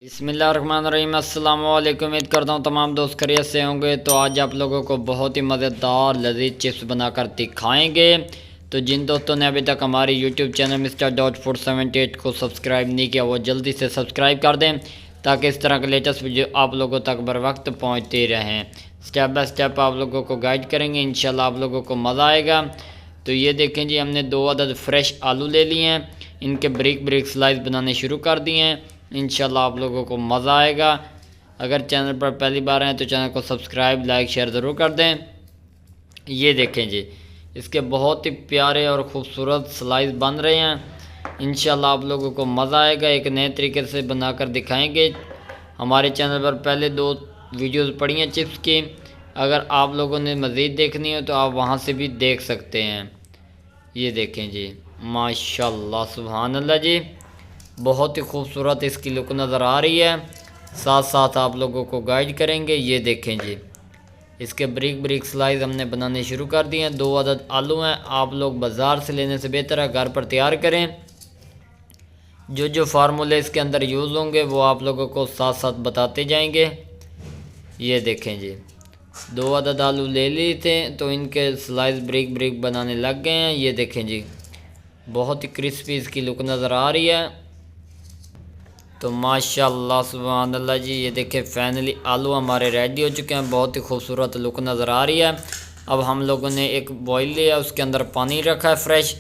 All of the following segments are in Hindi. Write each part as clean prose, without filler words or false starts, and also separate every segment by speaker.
Speaker 1: बिस्मिल्लाहिर्रहमानिर्रहीम। अस्सलाम वालेकुम। उम्मीद करता हूँ तमाम दोस्त खैरियत से होंगे। तो आज आप लोगों को बहुत ही मज़ेदार लजीज चिप्स बनाकर दिखाएंगे। तो जिन दोस्तों ने अभी तक हमारे YouTube channel mister dot food 78 को सब्सक्राइब नहीं किया वो जल्दी से सब्सक्राइब कर दें ताकि इस तरह के लेटेस्ट वीडियो आप लोगों तक बर वक्त पहुँचते रहें। स्टेप बाय स्टेप आप लोगों को गाइड करेंगे, इंशाल्लाह आप लोगों को मज़ा आएगा। तो ये देखें जी, हमने 2 अदद फ्रेश आलू ले लिए हैं, इनके ब्रिक ब्रिक स्लाइस बनाने शुरू कर दिए हैं। इंशाल्लाह आप लोगों को मज़ा आएगा। अगर चैनल पर पहली बार हैं तो चैनल को सब्सक्राइब लाइक शेयर ज़रूर कर दें। ये देखें जी, इसके बहुत ही प्यारे और ख़ूबसूरत स्लाइस बन रहे हैं। इंशाल्लाह आप लोगों को मज़ा आएगा। एक नए तरीके से बनाकर दिखाएंगे। हमारे चैनल पर पहले 2 वीडियोज़ पड़ी हैं चिप्स की, अगर आप लोगों ने मज़ीद देखनी हो तो आप वहाँ से भी देख सकते हैं। ये देखें जी, माशाल्लाह सुभान अल्लाह जी, बहुत ही खूबसूरत इसकी लुक नज़र आ रही है। साथ साथ आप लोगों को गाइड करेंगे। ये देखें जी, इसके ब्रिक ब्रिक स्लाइस हमने बनाने शुरू कर दिए हैं। 2 अदद आलू हैं, आप लोग बाज़ार से लेने से बेहतर है घर पर तैयार करें। जो जो फार्मूले इसके अंदर यूज़ होंगे वो आप लोगों को साथ साथ बताते जाएंगे। ये देखें जी, 2 अदद आलू ले लिए थे तो इनके स्लाइस ब्रिक ब्रिक बनाने लग गए हैं। ये देखें जी, बहुत ही क्रिस्पी इसकी लुक नज़र आ रही है। तो माशाल्लाह सुभान अल्लाह जी, ये देखें फाइनली आलू हमारे रेडी हो चुके हैं। बहुत ही खूबसूरत लुक नज़र आ रही है। अब हम लोगों ने एक बॉयल लिया, उसके अंदर पानी रखा है फ्रेश।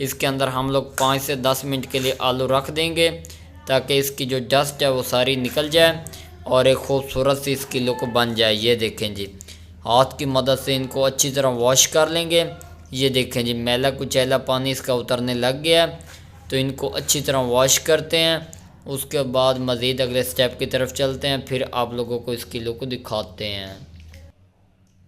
Speaker 1: इसके अंदर हम लोग 5 से 10 मिनट के लिए आलू रख देंगे ताकि इसकी जो डस्ट है वो सारी निकल जाए और एक खूबसूरत सी इसकी लुक बन जाए। ये देखें जी, हाथ की मदद से इनको अच्छी तरह वॉश कर लेंगे। ये देखें जी, मैला कुचैला पानी इसका उतरने लग गया है। तो इनको अच्छी तरह वॉश करते हैं, उसके बाद मज़ीद अगले स्टेप की तरफ चलते हैं, फिर आप लोगों को इसकी लुक दिखाते हैं।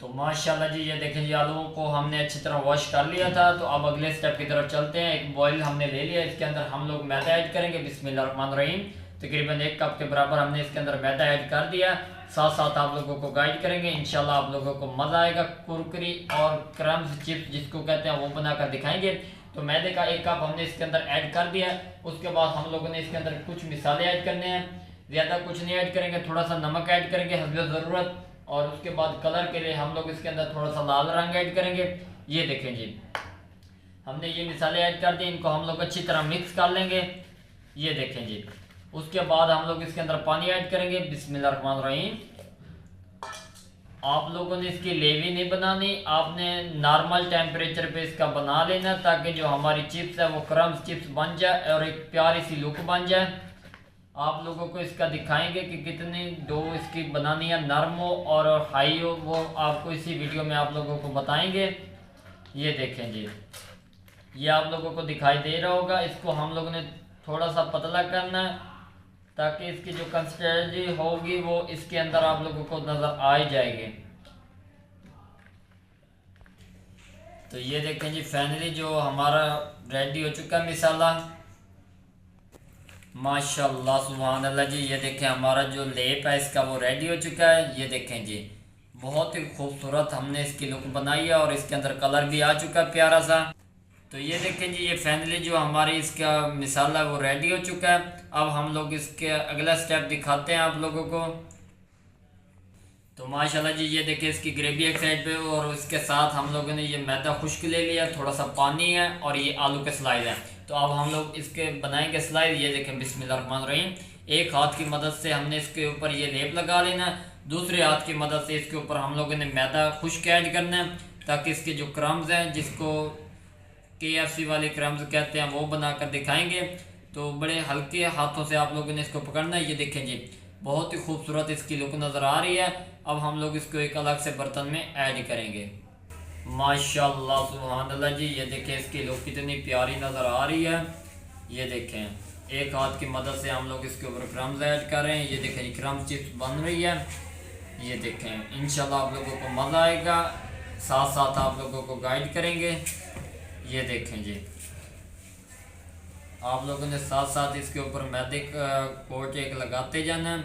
Speaker 1: तो माशाल्लाह जी, ये देखें जी, आलूओं को हमने अच्छी तरह वॉश कर लिया था। तो अब अगले स्टेप की तरफ चलते हैं। एक बॉयल हमने ले लिया, इसके अंदर हम लोग मैदा ऐड करेंगे। बिस्मिल्लाहिर्रहमानिर्रहीम। तकरीबन 1 कप के बराबर हमने इसके अंदर मैदा ऐड कर दिया। साथ साथ आप लोगों को गाइड करेंगे, इंशाल्लाह आप लोगों को मज़ा आएगा। कुरकुरी और क्रम्स चिप्स जिसको कहते हैं वो बनाकर दिखाएंगे। तो मैदे का 1 कप हमने इसके अंदर ऐड कर दिया। उसके बाद हम लोगों ने इसके अंदर कुछ मिसाले ऐड करने हैं, ज़्यादा कुछ नहीं ऐड करेंगे, थोड़ा सा नमक ऐड करेंगे हस्ब ज़रूरत। और उसके बाद कलर के लिए हम लोग इसके अंदर थोड़ा सा लाल रंग ऐड करेंगे। ये देखें जी, हमने ये मिसाले ऐड कर दी, इनको हम लोग अच्छी तरह मिक्स कर लेंगे। ये देखें जी, उसके बाद हम लोग इसके अंदर पानी ऐड करेंगे। बिस्मिल्लाहिर्रहमानिर्रहीम। आप लोगों ने इसकी लेवी नहीं बनानी, आपने नॉर्मल टेम्परेचर पे इसका बना लेना ताकि जो हमारी चिप्स है वो क्रम्स चिप्स बन जाए और एक प्यारी सी लुक बन जाए। आप लोगों को इसका दिखाएंगे कि कितनी डो इसकी बनानी है, नरम हो और हाई हो, वो आपको इसी वीडियो में आप लोगों को बताएंगे। ये देखें जी, ये आप लोगों को दिखाई दे रहा होगा। इसको हम लोगों ने थोड़ा सा पतला करना है ताकि इसकी जो कंसिस्टेंसी होगी वो इसके अंदर आप लोगों को नज़र आ ही जाएगी। तो ये देखें जी, फाइनली जो हमारा रेडी हो चुका है मिसाला। माशाल्लाह सुभान अल्लाह जी, ये देखें हमारा जो लेप है इसका वो रेडी हो चुका है। ये देखें जी, बहुत ही खूबसूरत हमने इसकी लुक बनाई है और इसके अंदर कलर भी आ चुका है प्यारा सा। तो ये देखें जी, ये फाइनली जो हमारी इसका मिसाला है वो रेडी हो चुका है। अब हम लोग इसके अगला स्टेप दिखाते हैं आप लोगों को। तो माशाल्लाह जी, ये देखिए इसकी ग्रेवी एक साइड पे और इसके साथ हम लोगों ने ये मैदा खुश्क ले लिया, थोड़ा सा पानी है और ये आलू के स्लाइस हैं। तो अब हम लोग इसके बनाएंगे स्लाइस। ये देखें बिस्मिल्लाहिर्रहमानिर्रहीम। एक हाथ की मदद से हमने इसके ऊपर ये लेप लगा लेना, दूसरे हाथ की मदद से इसके ऊपर हम लोगों ने मैदा खुश्क ऐड करना है ताकि इसके जो क्रम्स हैं, जिसको KFC वाले क्रम्स कहते हैं, वो बनाकर दिखाएंगे। तो बड़े हल्के हाथों से आप लोगों ने इसको पकड़ना है। ये देखें जी, बहुत ही खूबसूरत इसकी लुक नज़र आ रही है। अब हम लोग इसको एक अलग से बर्तन में ऐड करेंगे। माशाल्लाह सुभान अल्लाह जी, ये देखें इसकी लुक कितनी प्यारी नज़र आ रही है। ये देखें एक हाथ की मदद से हम लोग इसके ऊपर क्रम्स ऐड कर रहे हैं। ये देखें क्रम्स चिप्स बन रही है। ये देखें, इंशाल्लाह आप लोगों को मज़ा आएगा, साथ साथ आप लोगों को गाइड करेंगे। ये देखें जी, आप लोगों ने साथ साथ इसके ऊपर मैदे का कोट एक लगाते जाना है।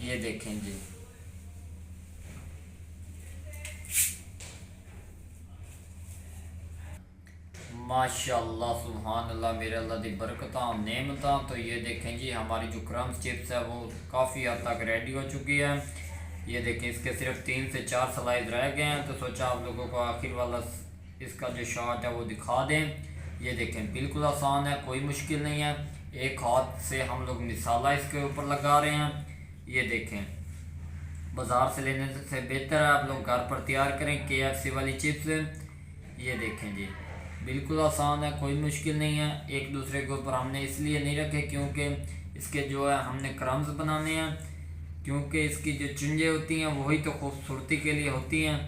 Speaker 1: ये देखें जी, माशाल्लाह सुभान अल्लाह, मेरे अल्लाह दी बरकतां नेमतां। तो ये देखें जी, हमारी जो क्रम्स चिप्स है वो काफ़ी हद तक रेडी हो चुकी है। ये देखें, इसके सिर्फ 3 से 4 स्लाइस रह गए हैं, तो सोचा आप लोगों को आखिर वाला इसका जो शॉट है वो दिखा दें। ये देखें, बिल्कुल आसान है, कोई मुश्किल नहीं है। एक हाथ से हम लोग मिसाला इसके ऊपर लगा रहे हैं। ये देखें, बाज़ार से लेने से बेहतर है आप लोग घर पर तैयार करें KFC वाली चिप्स। ये देखें जी, बिल्कुल आसान है, कोई मुश्किल नहीं है। एक दूसरे के ऊपर हमने इसलिए नहीं रखे क्योंकि इसके जो है हमने क्रम्स बनाने हैं, क्योंकि इसकी जो चुंजे होती हैं वही तो खूबसूरती के लिए होती हैं।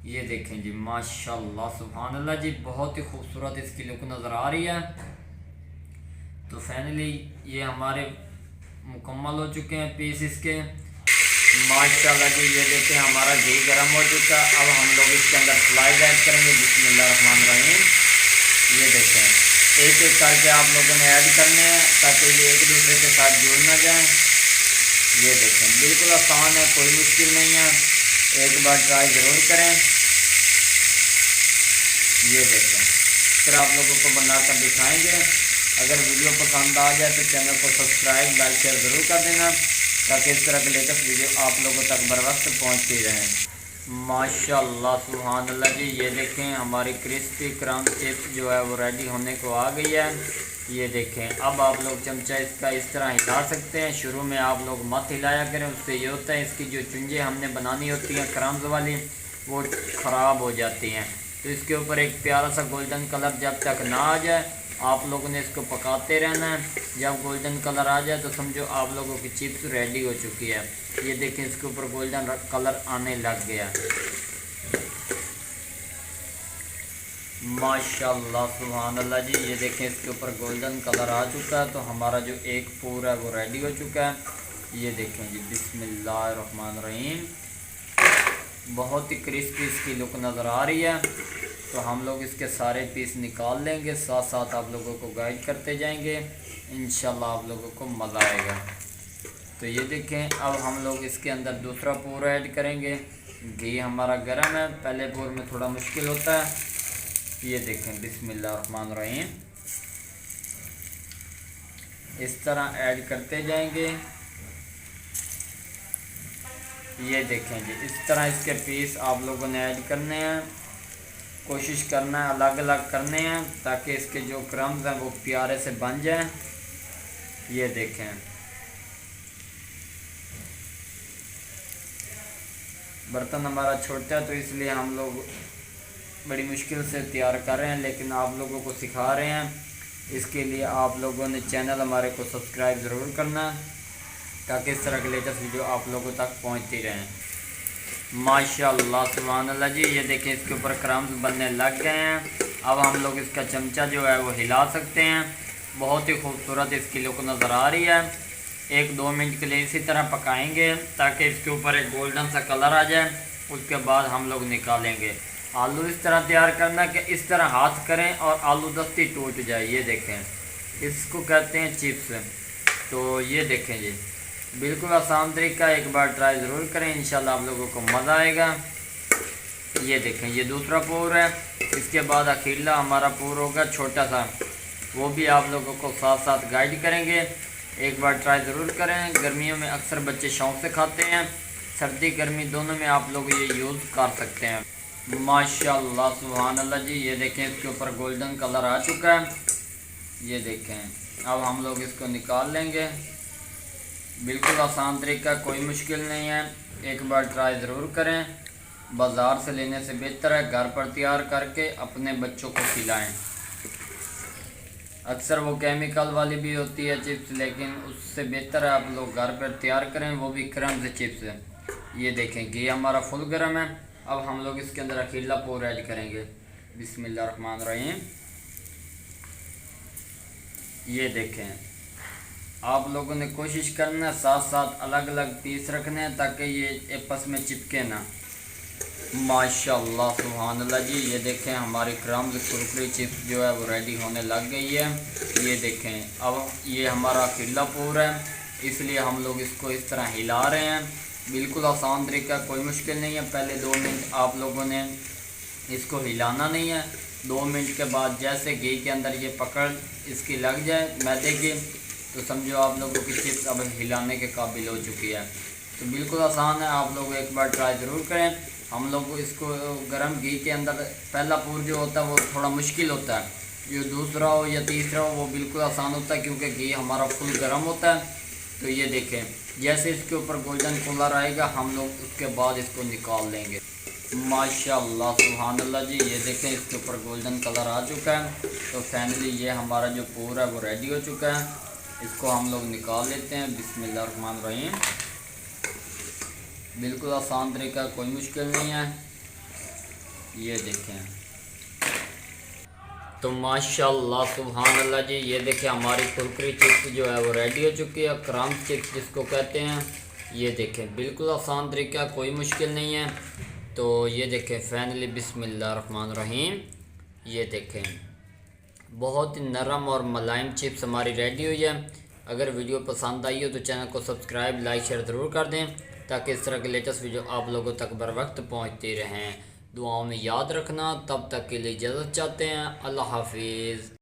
Speaker 1: ये देखें जी, माशाल्लाह सुभान अल्लाह जी, बहुत ही खूबसूरत इसकी लुक नज़र आ रही है। तो फाइनली ये हमारे मुकम्मल हो चुके हैं पीस इसके, माशाल्लाह जी। ये देखें, हमारा घी गर्म हो चुका है। अब हम लोग इसके अंदर स्लाइस ऐड करेंगे, बिस्मिल्लाहिर्रहमानिर्रहीम। ये देखें, एक एक करके आप लोगों ने ऐड करने हैं ताकि ये एक दूसरे के साथ जुड़ ना जाए। ये देखें, बिल्कुल आसान है, कोई मुश्किल नहीं है, एक बार ट्राई ज़रूर करें। ये देखें, फिर आप लोगों को बनाकर दिखाएंगे। अगर वीडियो पसंद आ जाए तो चैनल को सब्सक्राइब लाइक शेयर ज़रूर कर देना ताकि इस तरह के लेटेस्ट वीडियो आप लोगों तक बर वक्त पहुँचती रहें। माशाल्लाह सुभान अल्लाह जी। ये देखें, हमारी क्रिस्पी क्रम्स चिप्स जो है वो रेडी होने को आ गई है। ये देखें, अब आप लोग चमचा इसका इस तरह हिला सकते हैं। शुरू में आप लोग मत हिलाया करें, उससे ये होता है इसकी जो चुंजे हमने बनानी होती हैं क्रम्स वाली वो ख़राब हो जाती हैं। तो इसके ऊपर एक प्यारा सा गोल्डन कलर जब तक ना आ जाए आप लोगों ने इसको पकाते रहना है। जब गोल्डन कलर आ जाए तो समझो आप लोगों की चिप्स रेडी हो चुकी है। ये देखें, इसके ऊपर गोल्डन कलर आने लग गया। माशाल्लाह सुभान अल्लाह जी। ये देखें, इसके ऊपर गोल्डन कलर आ चुका है। तो हमारा जो एक पूरा है वो रेडी हो चुका है। ये देखें जी, बिस्मिल्लाहिर्रहमानिर्रहीम, बहुत ही क्रिस्पी इसकी लुक नज़र आ रही है। तो हम लोग इसके सारे पीस निकाल लेंगे, साथ साथ आप लोगों को गाइड करते जाएंगे, इंशाल्लाह आप लोगों को मज़ा आएगा। तो ये देखें, अब हम लोग इसके अंदर दूसरा पूर ऐड करेंगे। घी हमारा गर्म है, पहले पूर में थोड़ा मुश्किल होता है। ये देखें, बिस्मिल्लाहिर्रहमानिर्रहीम, इस तरह ऐड करते जाएंगे। ये देखें जी, इस तरह इसके पीस आप लोगों ने ऐड करने हैं। कोशिश करना है अलग अलग करने हैं ताकि इसके जो क्रम्स हैं वो प्यारे से बन जाएं। ये देखें, बर्तन हमारा छोटा है तो इसलिए हम लोग बड़ी मुश्किल से तैयार कर रहे हैं, लेकिन आप लोगों को सिखा रहे हैं। इसके लिए आप लोगों ने चैनल हमारे को सब्सक्राइब ज़रूर करना ताकि इस तरह के लेटेस्ट वीडियो आप लोगों तक पहुंचती रहें। माशाल्लाह सुभान अल्लाह जी। ये देखें, इसके ऊपर क्रम्स बनने लग गए हैं। अब हम लोग इसका चमचा जो है वो हिला सकते हैं। बहुत ही खूबसूरत इसकी लुक नज़र आ रही है। 1-2 मिनट के लिए इसी तरह पकाएंगे ताकि इसके ऊपर एक गोल्डन सा कलर आ जाए। उसके बाद हम लोग निकालेंगे। आलू इस तरह तैयार करना कि इस तरह हाथ करें और आलू दस्ती टूट जाए। ये देखें, इसको कहते हैं चिप्स। तो ये देखें जी, बिल्कुल आसान तरीका, एक बार ट्राई ज़रूर करें, इंशाल्लाह आप लोगों को मज़ा आएगा। ये देखें, ये दूसरा पूर है। इसके बाद अखीला हमारा पूर होगा छोटा सा, वो भी आप लोगों को साथ साथ गाइड करेंगे। एक बार ट्राई ज़रूर करें। गर्मियों में अक्सर बच्चे शौक़ से खाते हैं, सर्दी गर्मी दोनों में आप लोग ये यूज़ कर सकते हैं। माशाल्लाह सुभान अल्लाह जी। ये देखें, इसके ऊपर गोल्डन कलर आ चुका है। ये देखें, अब हम लोग इसको निकाल लेंगे। बिल्कुल आसान तरीका, कोई मुश्किल नहीं है, एक बार ट्राई ज़रूर करें। बाज़ार से लेने से बेहतर है घर पर तैयार करके अपने बच्चों को खिलाएं। अक्सर वो केमिकल वाली भी होती है चिप्स, लेकिन उससे बेहतर है आप लोग घर पर तैयार करें, वो भी क्रम्स चिप्स। ये देखें, घी हमारा फुल गर्म है। अब हम लोग इसके अंदर अखीला पूर ऐड करेंगे। बिस्मिल्लाहिर्रहमानिर्रहीम। ये देखें, आप लोगों ने कोशिश करना साथ साथ अलग अलग पीस रखने हैं ताकि ये आपस में चिपके ना। माशाल्लाह सुभान अल्लाह जी। ये देखें, हमारी क्रम्स कुरकुरी चिप्स जो है वो रेडी होने लग गई है। ये देखें, अब ये हमारा अखीला पूर है, इसलिए हम लोग इसको इस तरह हिला रहे हैं। बिल्कुल आसान तरीका, कोई मुश्किल नहीं है। पहले 2 मिनट आप लोगों ने इसको हिलाना नहीं है, 2 मिनट के बाद जैसे घी के अंदर ये पकड़ इसकी लग जाए मैदे की, तो समझो आप लोगों की चिप्स अब हिलाने के काबिल हो चुकी है। तो बिल्कुल आसान है, आप लोग एक बार ट्राई ज़रूर करें। हम लोग इसको गर्म घी के अंदर पहला पूर जो होता है वो थोड़ा मुश्किल होता है, जो दूसरा हो या तीसरा हो वो बिल्कुल आसान होता है, क्योंकि घी हमारा फुल गर्म होता है। तो ये देखें, जैसे इसके ऊपर गोल्डन कलर आएगा हम लोग उसके बाद इसको निकाल लेंगे। माशाल्लाह सुभान अल्लाह जी, ये देखें इसके ऊपर गोल्डन कलर आ चुका है। तो फाइनली ये हमारा जो पूर है वो रेडी हो चुका है। इसको हम लोग निकाल लेते हैं। बिस्मिल्लाहिर्रहमानिर्रहीम। बिल्कुल आसान तरीका, कोई मुश्किल नहीं है। ये देखें, तो माशाल्लाह सुभान अल्लाह जी, ये देखें हमारी कुरकुरी चिप्स जो है वो रेडी हो चुकी है, क्रम्ब चिप्स जिसको कहते हैं। ये देखें बिल्कुल आसान तरीका, कोई मुश्किल नहीं है। तो ये देखें फाइनली बिस्मिल्लाहिर्रहमानिर्रहीम, ये देखें बहुत ही नरम और मुलायम चिप्स हमारी रेडी हुई है। अगर वीडियो पसंद आई हो तो चैनल को सब्सक्राइब, लाइक, शेयर ज़रूर कर दें, ताकि इस तरह के लेटेस्ट वीडियो आप लोगों तक बर वक्त पहुँचती रहें। दुआओं में याद रखना। तब तक के लिए इजाज़त चाहते हैं। अल्लाह हाफिज़।